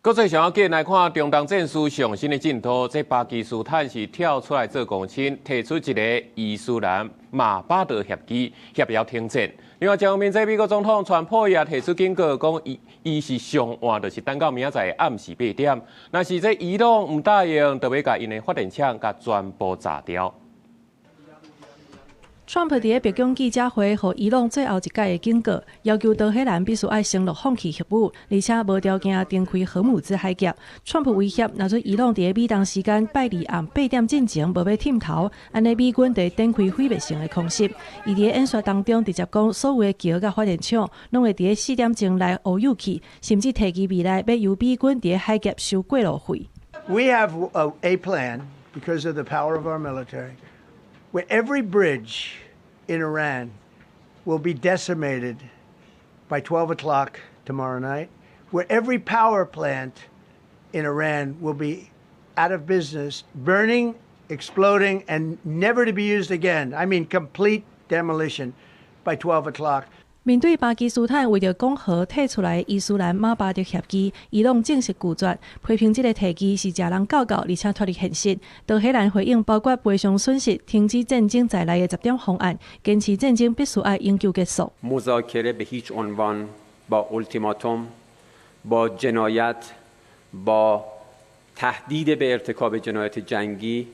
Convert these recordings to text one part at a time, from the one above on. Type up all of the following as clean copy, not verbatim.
國際上繼來看中東戰事上新的進度，這巴基斯坦是跳出來做公親，提出一個伊斯蘭馬巴德協議，協議停戰。另外，一方面，這美國總統川普也提出警告，講伊是上換，就是等到明仔載暗時8點，若是這伊朗唔答應，就要甲因的發電廠甲全部炸掉。川普在北京記者會，予伊朗最後一屆的警告，要求德黑蘭必須愛承諾放棄核武，而且無條件停開荷姆茲海峽。川普威脅，若做伊朗在美東時間拜二暗8點進前無要忝頭，安尼美軍就展開毀滅性的空襲。伊在演說當中直接講，所有的橋甲發電廠攏會在4點鐘內烏有去，甚至提及未來要由美軍在海峽收過路費。We have a plan because of the power of our military, where every bridge in Iran will be decimated by 12 o'clock tomorrow night, where every power plant in Iran will be out of business, burning, exploding, and never to be used again. I mean, complete demolition by 12 o'clock. 面對巴基斯坦為着講和提出來伊斯蘭馬巴德協議，伊朗正式拒絕，批評這個提議是食人教教，而且脫離現實。德黑蘭回應包括賠償損失、停止戰爭在內的10點方案，堅持戰爭必須要永久結束。مذاکره به هیچ عنوان با التیماتوم، با جنایت، با تهدید به ارتکاب جنایت جنگی。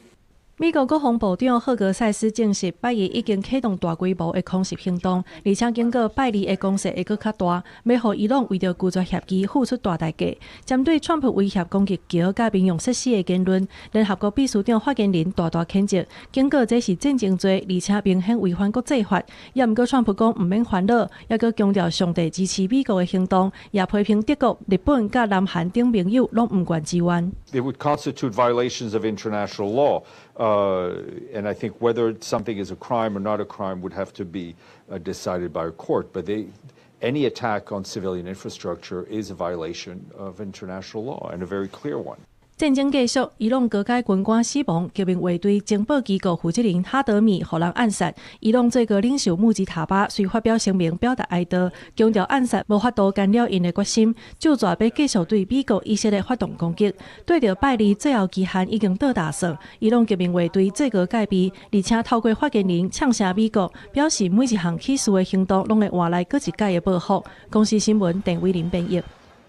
美國國防部長赫格塞斯證實，拜登已經啟動大規模的空襲行動，而且警告拜登的攻勢會更較大，要讓伊朗為着拒絕協議付出大代價。針對川普威脅攻擊橋甲民用設施的言論，聯合國秘書長發言人大譴責，警告這是戰爭罪，而且明顯違反國際法。也毋過川普講毋免煩惱，也閣強調上帝支持美國的行動，也批評德國、日本甲南韓等盟友攏毋願支援。It would constitute violations of international law. And I think whether something is a crime or not a crime would have to be decided by a court. But any attack on civilian infrastructure is a violation of international law, and a very clear one. 戰爭繼續，伊朗高階軍官死亡，革命衛隊情報機構負責人哈德米予人暗殺。伊朗最高領袖穆吉塔巴遂發表聲明表達哀悼，強調暗殺無法度干擾因的決心，就抓要繼續對美國以色列發動攻擊。對着拜登最後期限已經到達時，伊朗革命衛隊最高戒備，而且透過發言人嗆聲美國，表示每一項起事的行動攏會換來閣一屆的報復。公視新聞鄭偉林編譯。